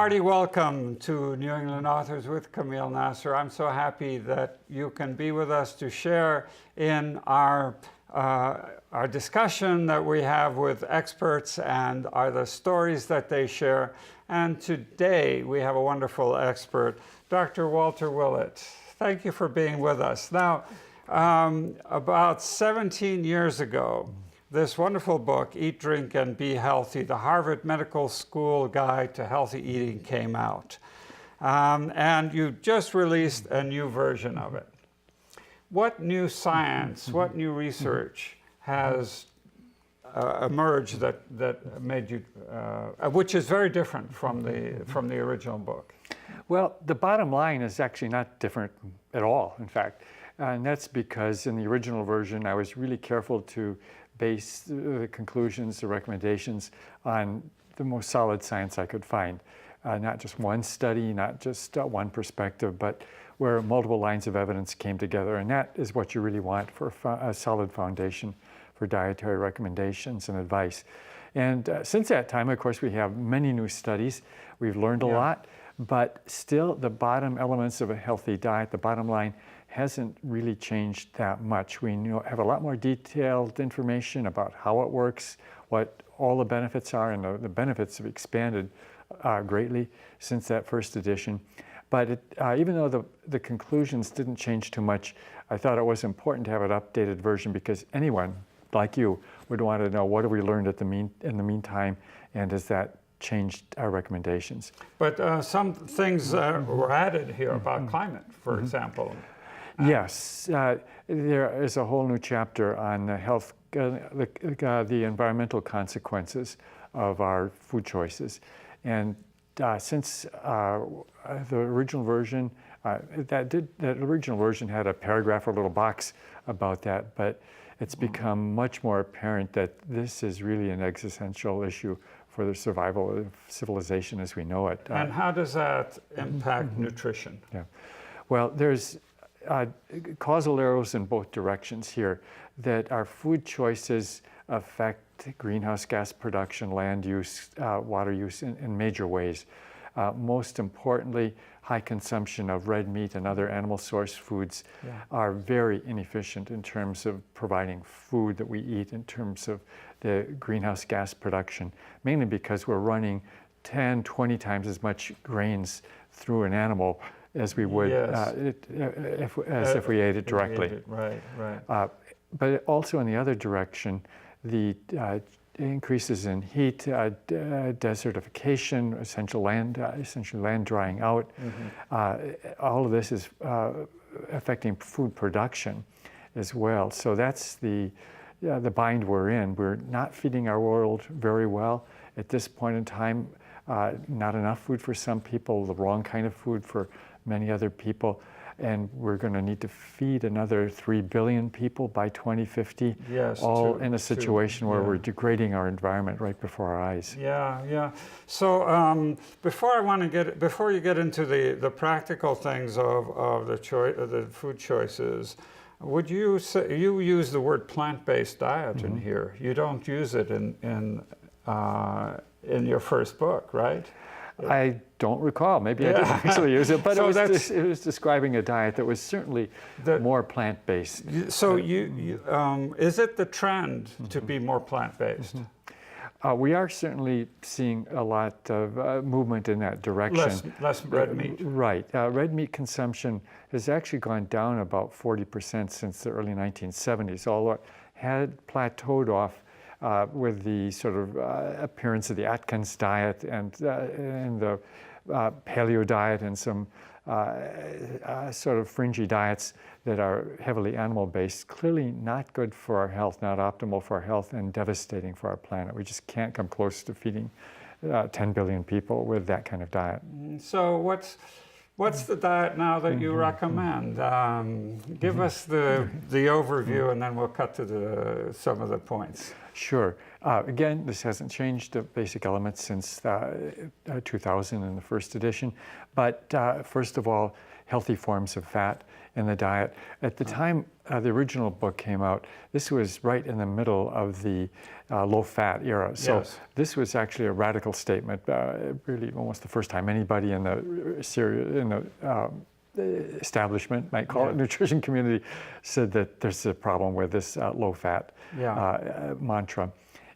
hearty welcome to New England Authors with Kameel Nasr. I'm so happy that you can be with us to share in our discussion that we have with experts and the stories that they share. And today we have a wonderful expert, Dr. Walter Willett. Thank you for being with us. Now, about 17 years ago, this wonderful book, Eat, Drink, and Be Healthy, the Harvard Medical School Guide to Healthy Eating came out. And you just released a new version of it. What new science, what new research has emerged that made you, which is very different from the original book? Well, the bottom line is actually not different at all, in fact. And that's because in the original version, I was really careful to base the conclusions, the recommendations on the most solid science I could find. Not just one study, not just one perspective, but where multiple lines of evidence came together. And that is what you really want for a solid foundation for dietary recommendations and advice. And since that time, of course, we have many new studies. We've learned a lot, but still the bottom elements of a healthy diet, the bottom line, hasn't really changed that much. We have a lot more detailed information about how it works, what all the benefits are, and the benefits have expanded greatly since that first edition. But even though the conclusions didn't change too much, I thought it was important to have an updated version because anyone like you would want to know what have we learned in the meantime, and has that changed our recommendations. But some things were added here about climate, for example. Yes, there is a whole new chapter on the health, the environmental consequences of our food choices. And since the original version, that original version had a paragraph or a little box about that, but it's become much more apparent that this is really an existential issue for the survival of civilization as we know it. And how does that impact nutrition? Yeah, well, there's causal arrows in both directions here, that our food choices affect greenhouse gas production, land use, water use in major ways. Most importantly, high consumption of red meat and other animal source foods are very inefficient in terms of providing food that we eat, in terms of the greenhouse gas production, mainly because we're running 10, 20 times as much grains through an animal as we would if we ate it directly. Right. But also in the other direction, the increases in heat, desertification, essentially land drying out, all of this is affecting food production as well. So that's the bind we're in. We're not feeding our world very well at this point in time. Not enough food for some people, the wrong kind of food for many other people, and we're going to need to feed another 3 billion people by 2050, all in a situation where we're degrading our environment right before our eyes. Yeah. So before you get into the practical things of the food choices, would you say you use the word plant-based diet in here? You don't use it in your first book, right? I don't recall. Maybe I didn't actually use it, but so it was describing a diet that was certainly more plant-based. So is it the trend to be more plant-based? We are certainly seeing a lot of movement in that direction. Less red meat. Right. Red meat consumption has actually gone down about 40% since the early 1970s, although it had plateaued off with the sort of appearance of the Atkins diet and the paleo diet and some sort of fringy diets that are heavily animal-based, clearly not good for our health, not optimal for our health, and devastating for our planet. We just can't come close to feeding 10 billion people with that kind of diet. So what's the diet now that you recommend? Give us the overview, and then we'll cut to some of the points. Sure. Again, this hasn't changed the basic elements since 2000 in the first edition. But first of all, healthy forms of fat in the diet. At the time the original book came out, this was right in the middle of the low-fat era. So Yes. this was actually a radical statement, really almost the first time anybody in the establishment, might call it, nutrition community, said that there's a problem with this low-fat mantra.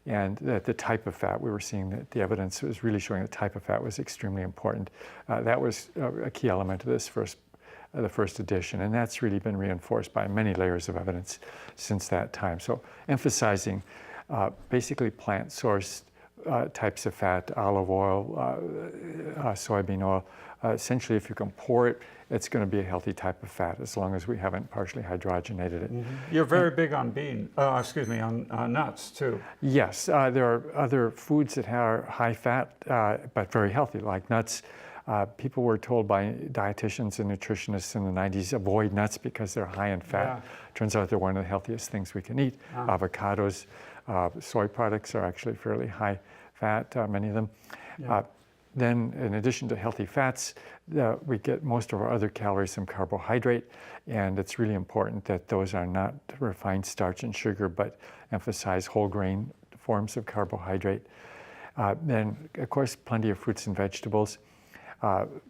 And that the type of fat, we were seeing that the evidence was really showing the type of fat was extremely important. That was a key element of this the first edition, and that's really been reinforced by many layers of evidence since that time. So emphasizing basically plant-sourced types of fat, olive oil, soybean oil. Essentially, if you can pour it, it's going to be a healthy type of fat as long as we haven't partially hydrogenated it. You're very big on on nuts too. Yes, there are other foods that are high fat but very healthy, like nuts. People were told by dietitians and nutritionists in the 90s, avoid nuts because they're high in fat. Yeah. Turns out they're one of the healthiest things we can eat. Avocados, soy products are actually fairly high fat, many of them. Yeah. Then, in addition to healthy fats, we get most of our other calories from carbohydrate, and it's really important that those are not refined starch and sugar, but emphasize whole grain forms of carbohydrate. Then, of course, plenty of fruits and vegetables.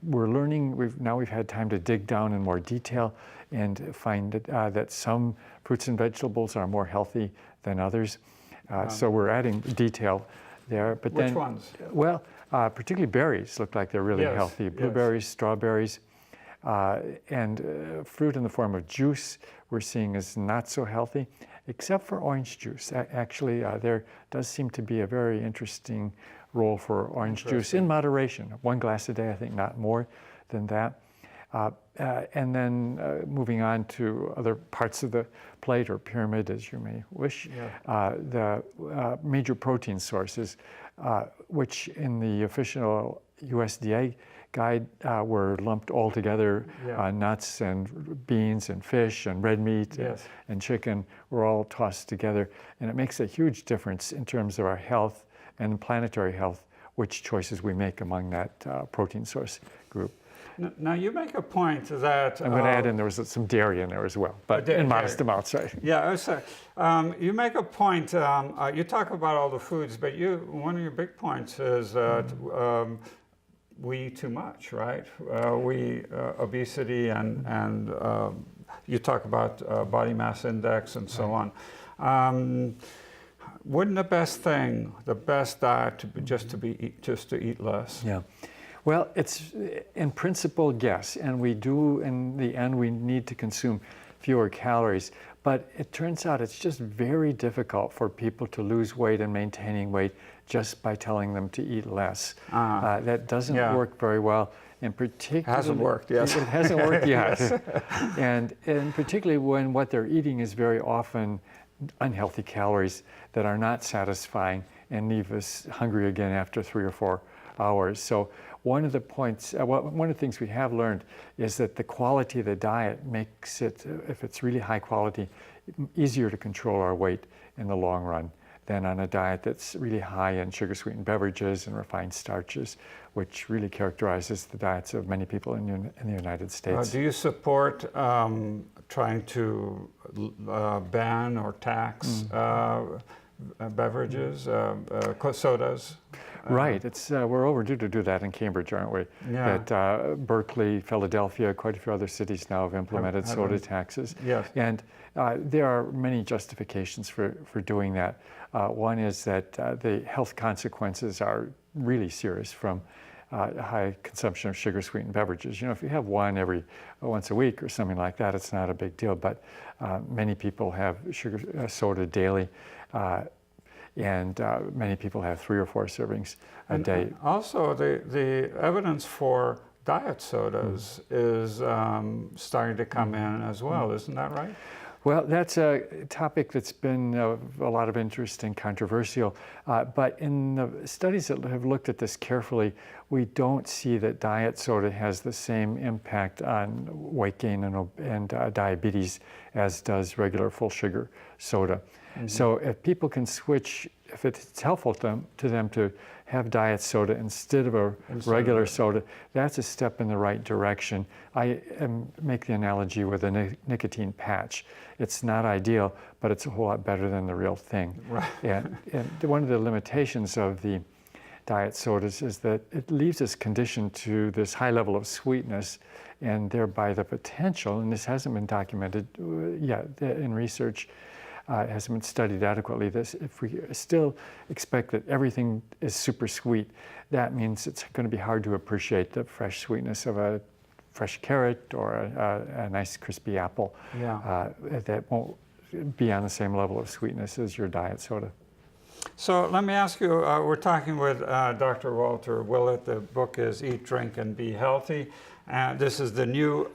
We're learning, we've had time to dig down in more detail and find that some fruits and vegetables are more healthy than others. So we're adding detail there. But Which ones? Well, particularly berries look like they're really healthy. Blueberries, strawberries, and fruit in the form of juice we're seeing is not so healthy, except for orange juice. Actually, there does seem to be a very interesting role for orange juice in moderation. 1 glass a day, I think, not more than that. And then moving on to other parts of the plate or pyramid, as you may wish, the major protein sources, which in the official USDA guide were lumped all together. Nuts and beans and fish and red meat and chicken were all tossed together. And it makes a huge difference in terms of our health and planetary health, which choices we make among that protein source group. Now you make a point that I'm going to add in there was some dairy in there as well, but in modest amounts, right? Yeah, so you make a point. You talk about all the foods, but one of your big points is that we eat too much, right? Obesity and you talk about body mass index and so on. Wouldn't the best diet, just to eat less? Yeah. Well, it's in principle, yes, and we do, in the end, we need to consume fewer calories, but it turns out it's just very difficult for people to lose weight and maintaining weight just by telling them to eat less. That doesn't work very well. In particular, hasn't worked, yes. It hasn't worked yet. And particularly when what they're eating is very often unhealthy calories that are not satisfying and leave us hungry again after 3 or 4 hours. So one of the points, one of the things we have learned is that the quality of the diet makes it, if it's really high quality, easier to control our weight in the long run than on a diet that's really high in sugar-sweetened beverages and refined starches, which really characterizes the diets of many people in the United States. Do you support trying to ban or tax beverages, sodas? Right. We're overdue to do that in Cambridge, aren't we? Yeah. That Berkeley, Philadelphia, quite a few other cities now have implemented soda taxes. Yes. And there are many justifications for doing that. One is that the health consequences are really serious from high consumption of sugar-sweetened beverages. You know, if you have one every once a week or something like that, it's not a big deal. But many people have soda daily. And many people have 3 or 4 servings a day. Also, the evidence for diet sodas is starting to come in as well, isn't that right? Well, that's a topic that's been of a lot of interest and controversial. But in the studies that have looked at this carefully, we don't see that diet soda has the same impact on weight gain and diabetes as does regular full sugar soda. So if people can switch if it's helpful to them to have diet soda instead of a regular soda, that's a step in the right direction. I make the analogy with a nicotine patch. It's not ideal, but it's a whole lot better than the real thing. Right. And one of the limitations of the diet sodas is that it leaves us conditioned to this high level of sweetness, and thereby the potential, and this hasn't been documented yet in research, it hasn't been studied adequately. If we still expect that everything is super sweet, that means it's going to be hard to appreciate the fresh sweetness of a fresh carrot or a nice crispy apple. Yeah. That won't be on the same level of sweetness as your diet soda. So let me ask you, we're talking with Dr. Walter Willett. The book is Eat, Drink, and Be Healthy. And this is the new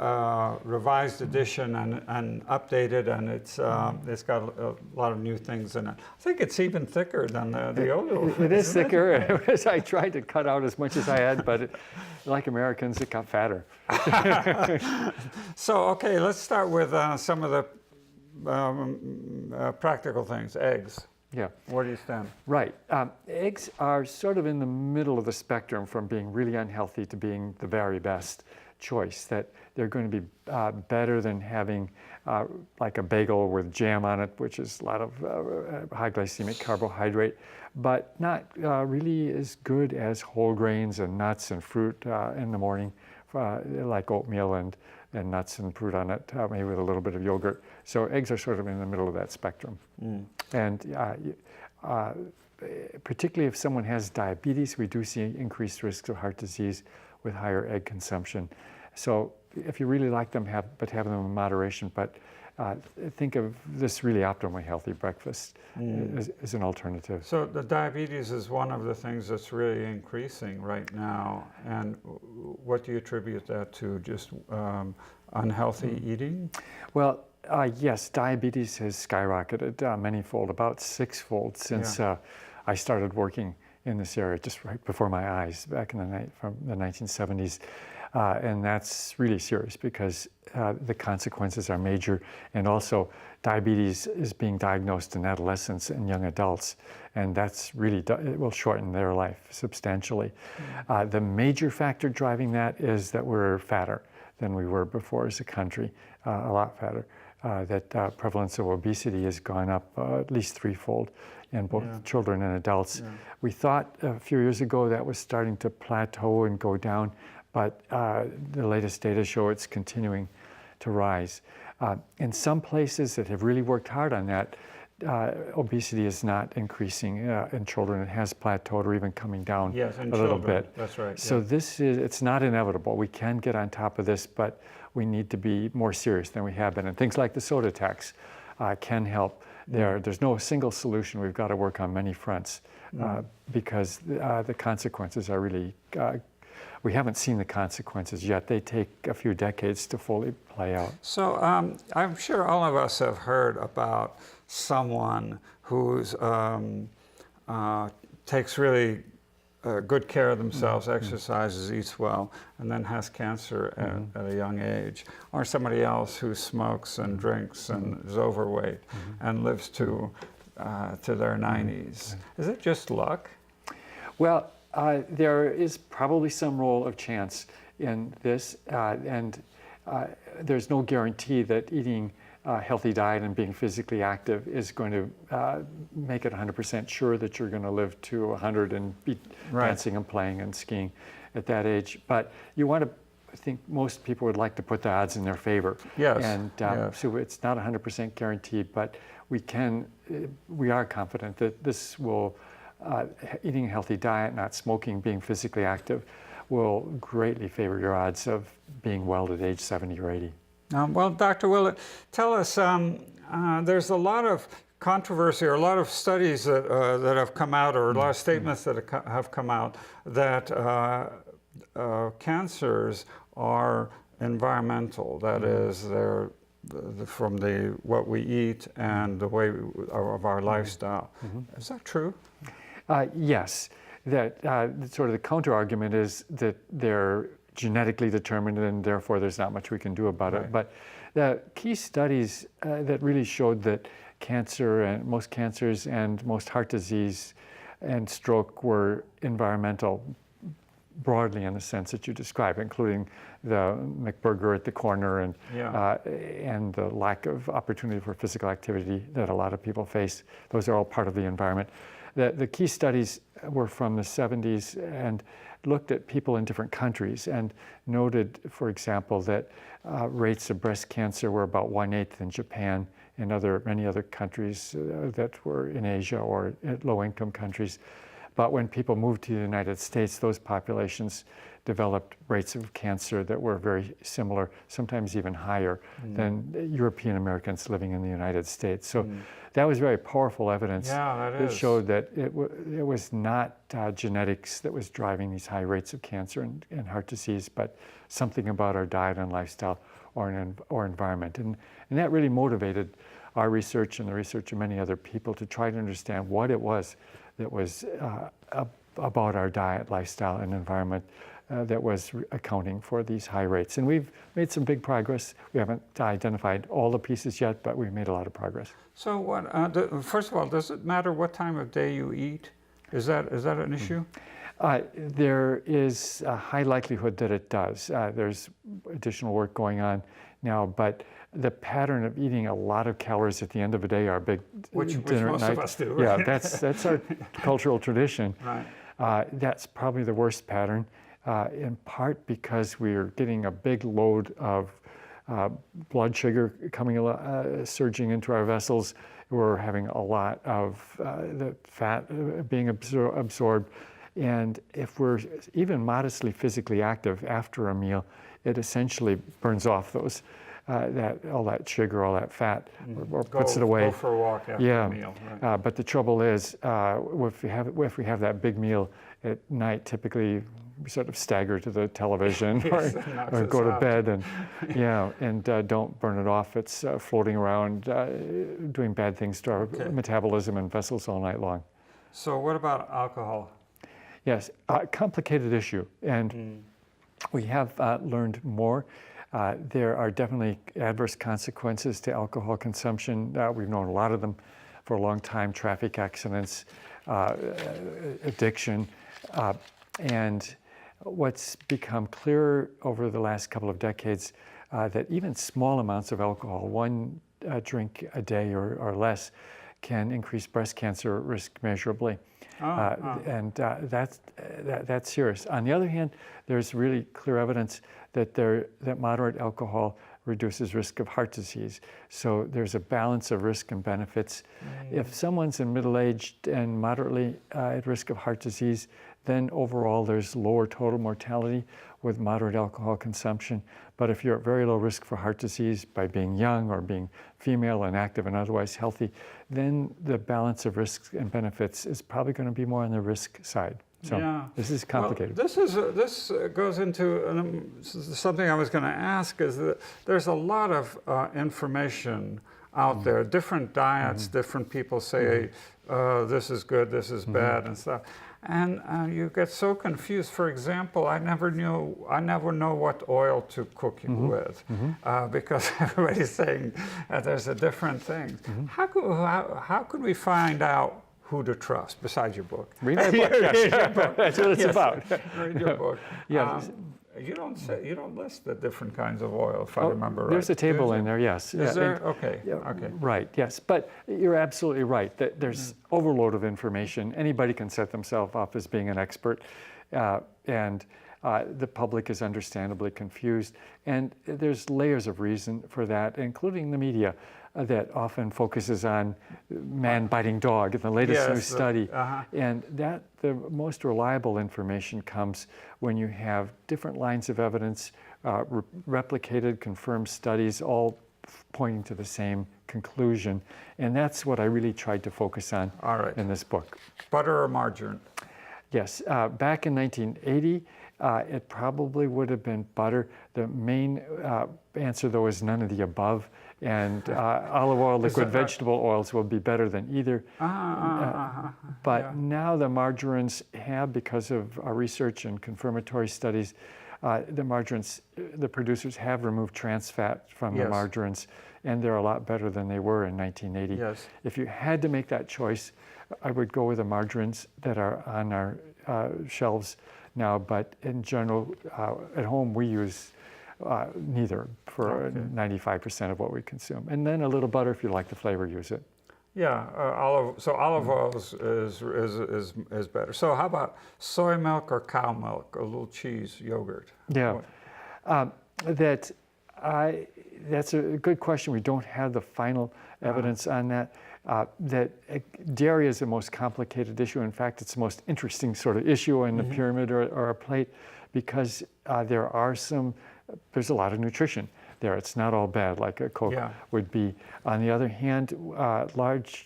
revised edition and updated, and it's got a lot of new things in it. I think it's even thicker than the older one. It is thicker. I tried to cut out as much as I had, but like Americans, it got fatter. So, okay, let's start with some of the practical things. Eggs. Yeah. Where do you stand? Right. Eggs are sort of in the middle of the spectrum from being really unhealthy to being the very best choice, that they're going to be better than having like a bagel with jam on it, which is a lot of high glycemic carbohydrate, but not really as good as whole grains and nuts and fruit in the morning, like oatmeal and nuts and fruit on it, maybe with a little bit of yogurt. So eggs are sort of in the middle of that spectrum. Mm. And particularly if someone has diabetes, we do see increased risks of heart disease with higher egg consumption. So if you really like them, have them in moderation, but think of this really optimally healthy breakfast as an alternative. So the diabetes is one of the things that's really increasing right now. And what do you attribute that to? Just unhealthy eating? Well, yes, diabetes has skyrocketed manyfold, about sixfold since I started working in this area, just right before my eyes, back in from the 1970s. And that's really serious because the consequences are major, and also diabetes is being diagnosed in adolescents and young adults, and that's really, it will shorten their life substantially. Mm-hmm. The major factor driving that is that we're fatter than we were before as a country, a lot fatter. That prevalence of obesity has gone up at least threefold in both children and adults. Yeah. We thought a few years ago that was starting to plateau and go down, but the latest data show it's continuing to rise. In some places that have really worked hard on that, obesity is not increasing in children. It has plateaued or even coming down a little bit. That's right. So it's not inevitable. We can get on top of this, but we need to be more serious than we have been. And things like the soda tax can help. There's no single solution. We've got to work on many fronts because the consequences are really, we haven't seen the consequences yet. They take a few decades to fully play out. So I'm sure all of us have heard about someone who's takes really good care of themselves, exercises, eats well, and then has cancer at a young age. Or somebody else who smokes and drinks and is overweight and lives to their 90s. Is it just luck? Well, there is probably some role of chance in this, and there's no guarantee that eating a healthy diet and being physically active is going to make it 100% sure that you're going to live to 100 and be dancing and playing and skiing at that age. But you want to, I think most people would like to put the odds in their favor. Yes. And so it's not 100% guaranteed, but we are confident that this will, eating a healthy diet, not smoking, being physically active, will greatly favor your odds of being well at age 70 or 80. Well, Dr. Willett, tell us, there's a lot of controversy or a lot of studies that have come out, or a lot of statements that have come out that cancers are environmental. That is, they're from what we eat and the way of our lifestyle. Is that true? Yes. That sort of the counter argument is that they're genetically determined and therefore there's not much we can do about it. But the key studies that really showed that cancer and most cancers and most heart disease and stroke were environmental, broadly in the sense that you describe, including the McBurger at the corner and the lack of opportunity for physical activity that a lot of people face. Those are all part of the environment. The key studies were from the 70s and looked at people in different countries and noted, for example, that rates of breast cancer were about 1/8 in Japan and many other countries that were in Asia or low-income countries. But when people moved to the United States, those populations developed rates of cancer that were very similar, sometimes even higher than European Americans living in the United States. So that was very powerful evidence that showed that it was not genetics that was driving these high rates of cancer and heart disease, but something about our diet and lifestyle or environment. And that really motivated our research and the research of many other people to try to understand what it was that was about our diet, lifestyle, and environment that was accounting for these high rates. And we've made some big progress. We haven't identified all the pieces yet, but we've made a lot of progress. So first of all, does it matter what time of day you eat? Is that an issue? There is a high likelihood that it does. There's additional work going on now, but the pattern of eating a lot of calories at the end of the day, our big dinner at most night, of us do, right? Yeah, that's our cultural tradition. Right. That's probably the worst pattern, in part because we're getting a big load of blood sugar surging into our vessels. We're having a lot of the fat being absorbed. And if we're even modestly physically active after a meal, it essentially burns off all that sugar, all that fat, or puts it away. Go for a walk after a meal. Right. But the trouble is, if we have that big meal at night, typically we sort of stagger to the television or go to bed and don't burn it off. It's floating around, doing bad things to our metabolism and vessels all night long. So what about alcohol? Yes, complicated issue, and we have learned more. There are definitely adverse consequences to alcohol consumption. We've known a lot of them for a long time: traffic accidents, addiction, and what's become clearer over the last couple of decades that even small amounts of alcohol, one drink a day or less, can increase breast cancer risk measurably. And that's serious. On the other hand, there's really clear evidence that moderate alcohol reduces risk of heart disease. So there's a balance of risk and benefits. If someone's in middle-aged and moderately at risk of heart disease, then overall there's lower total mortality with moderate alcohol consumption. But if you're at very low risk for heart disease by being young or being female and active and otherwise healthy, then the balance of risks and benefits is probably going to be more on the risk side. So this is complicated. Well, this goes into something I was going to ask, is that there's a lot of information out there, different diets, different people say, this is good, this is bad and stuff. And you get so confused. For example, I never know what oil to cook with because everybody's saying there's a different thing. How can we find out who to trust besides your book? Read my book. Yes. That's what it's about. Read your book. You don't list the different kinds of oil, if I remember right. There's a table in there, yes. Is there? Okay. Right, yes. But you're absolutely right that there's overload of information. Anybody can set themselves up as being an expert. And the public is understandably confused. And there's layers of reason for that, including the media that often focuses on man biting dog in the latest new study. And that the most reliable information comes when you have different lines of evidence, replicated, confirmed studies, all pointing to the same conclusion. And that's what I really tried to focus on in this book. Butter or margarine? Yes, back in 1980, it probably would have been butter. The main answer, though, is none of the above. And olive oil, liquid vegetable oils will be better than either. But now the margarines have, because of our research and confirmatory studies, the producers have removed trans fat from the margarines. and they're a lot better than they were in 1980. Yes. If you had to make that choice, I would go with the margarines that are on our shelves now, but in general, at home we use neither for 95% of what we consume. And then a little butter if you like the flavor, use it. Yeah, olive oil is better. So how about soy milk or cow milk, a little cheese, yogurt? Yeah, that's a good question. We don't have the final evidence on that. Dairy is the most complicated issue. In fact, it's the most interesting sort of issue in the pyramid or a plate, because there's a lot of nutrition there. It's not all bad like a Coke would be. On the other hand,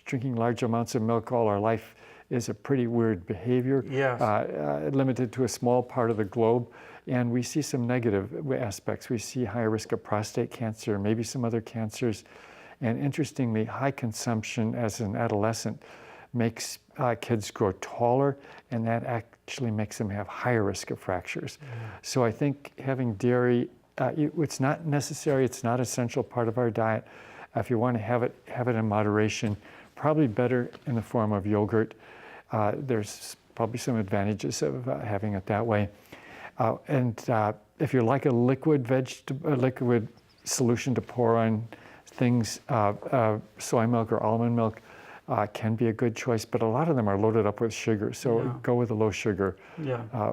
drinking large amounts of milk all our life is a pretty weird behavior, limited to a small part of the globe. And we see some negative aspects. We see higher risk of prostate cancer, maybe some other cancers. And interestingly, high consumption as an adolescent makes kids grow taller, and that actually makes them have higher risk of fractures. So I think having dairy, it's not necessary, it's not an essential part of our diet. If you want to have it in moderation, probably better in the form of yogurt. There's probably some advantages of having it that way. And if you like a liquid solution to pour on things, soy milk or almond milk can be a good choice, but a lot of them are loaded up with sugar. So go with a low sugar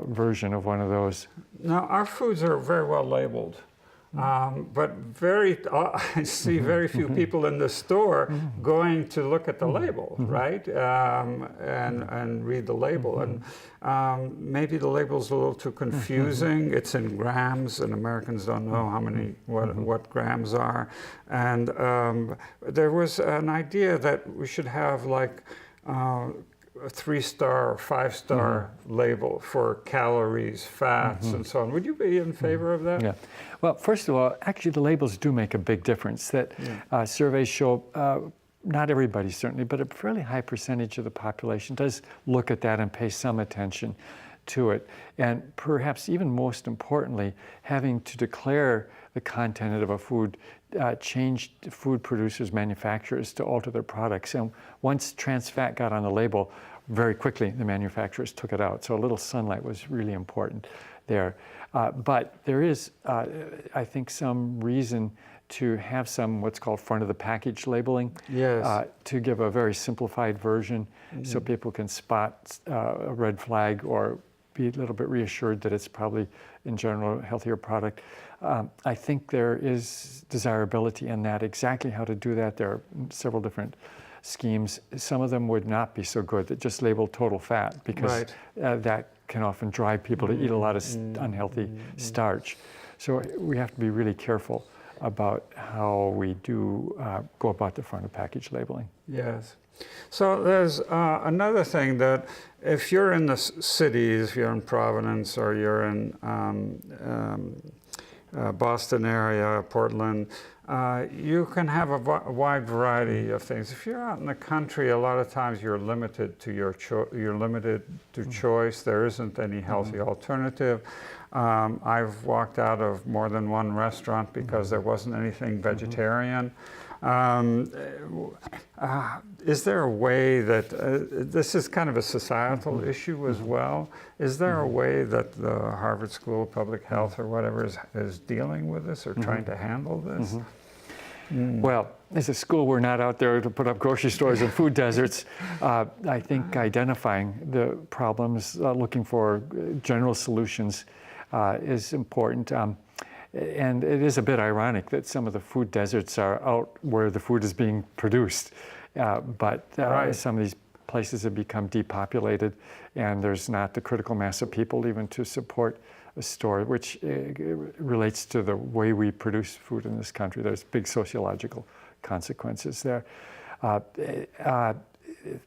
version of one of those. Now, our foods are very well labeled, but I see very few people in the store going to look at the label, right? And read the label. And maybe the label's a little too confusing. It's in grams, and Americans don't know what grams are. And there was an idea that we should have like a 3-star or 5-star label for calories, fats, and so on. Would you be in favor of that? Yeah. Well, first of all, actually the labels do make a big difference. Surveys show, not everybody certainly, but a fairly high percentage of the population does look at that and pay some attention to it. And perhaps even most importantly, having to declare the content of a food changed food producers, manufacturers to alter their products. And once trans fat got on the label, very quickly the manufacturers took it out. So a little sunlight was really important there. But there is, I think, some reason to have some what's called front of the package labeling, to give a very simplified version so people can spot a red flag or be a little bit reassured that it's probably in general a healthier product. I think there is desirability in that. Exactly how to do that, there are several different schemes. Some of them would not be so good that just label total fat, because that can often drive people to eat a lot of unhealthy starch. So we have to be really careful about how we do go about the front of package labeling. Yes. So there's another thing, that if you're in the cities, if you're in Providence or you're in Boston area, Portland, you can have a wide variety of things. If you're out in the country, a lot of times you're limited to choice. There isn't any healthy alternative. I've walked out of more than one restaurant because there wasn't anything vegetarian. Is there a way that, this is kind of a societal issue as well, is there a way that the Harvard School of Public Health or whatever is dealing with this or trying to handle this? Well, as a school, we're not out there to put up grocery stores and food deserts. I think identifying the problems, looking for general solutions is important. And it is a bit ironic that some of the food deserts are out where the food is being produced. But some of these places have become depopulated, and there's not the critical mass of people even to support a store, which relates to the way we produce food in this country. There's big sociological consequences there.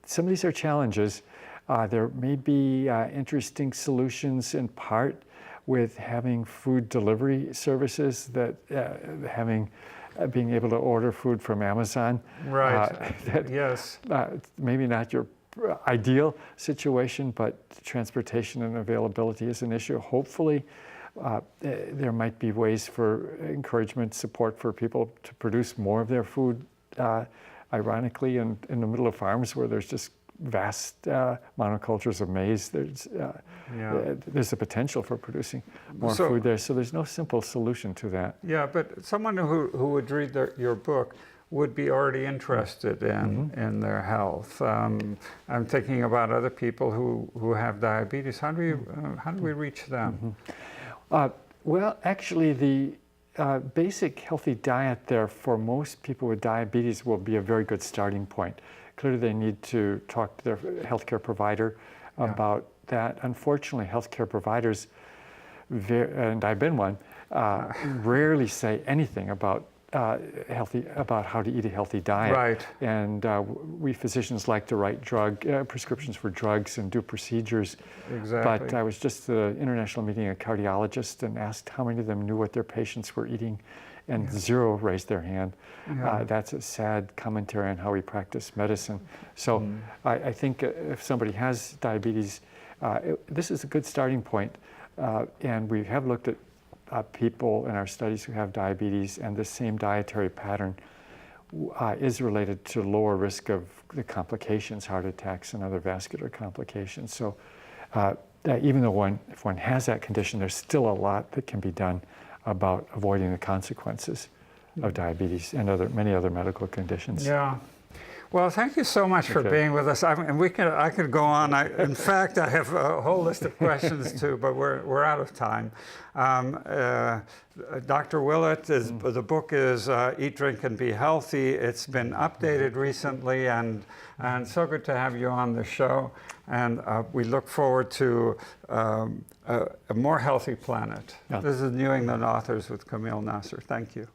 Some of these are challenges. There may be interesting solutions in part with having food delivery services, that being able to order food from Amazon. Yes. Maybe not your ideal situation, but transportation and availability is an issue. Hopefully, There might be ways for encouragement, support for people to produce more of their food, ironically, in the middle of farms where there's just vast monocultures of maize. There's a potential for producing more food there. So there's no simple solution to that. Yeah, but someone who would read your book would be already interested in their health. I'm thinking about other people who have diabetes. How do we reach them? Well, actually, the basic healthy diet there for most people with diabetes will be a very good starting point. Clearly, they need to talk to their healthcare provider about that. Unfortunately, healthcare providers, and I've been one, rarely say anything about how to eat a healthy diet. Right. And we physicians like to write prescriptions for drugs and do procedures. Exactly. But I was just at an international meeting of cardiologists and asked how many of them knew what their patients were eating, and 0 raised their hand. That's a sad commentary on how we practice medicine. So I think if somebody has diabetes, this is a good starting point. And we have looked at people in our studies who have diabetes, and this same dietary pattern is related to lower risk of the complications, heart attacks and other vascular complications. So even though if one has that condition, there's still a lot that can be done about avoiding the consequences of diabetes and many other medical conditions. Yeah. Well, thank you so much for being with us. And I could go on. In fact, I have a whole list of questions too, but we're out of time. Dr. Willett, the book is Eat, Drink, and Be Healthy. It's been updated recently, and so good to have you on the show. And we look forward to a more healthy planet. Yeah. This is New England Authors with Kameel Nasr. Thank you.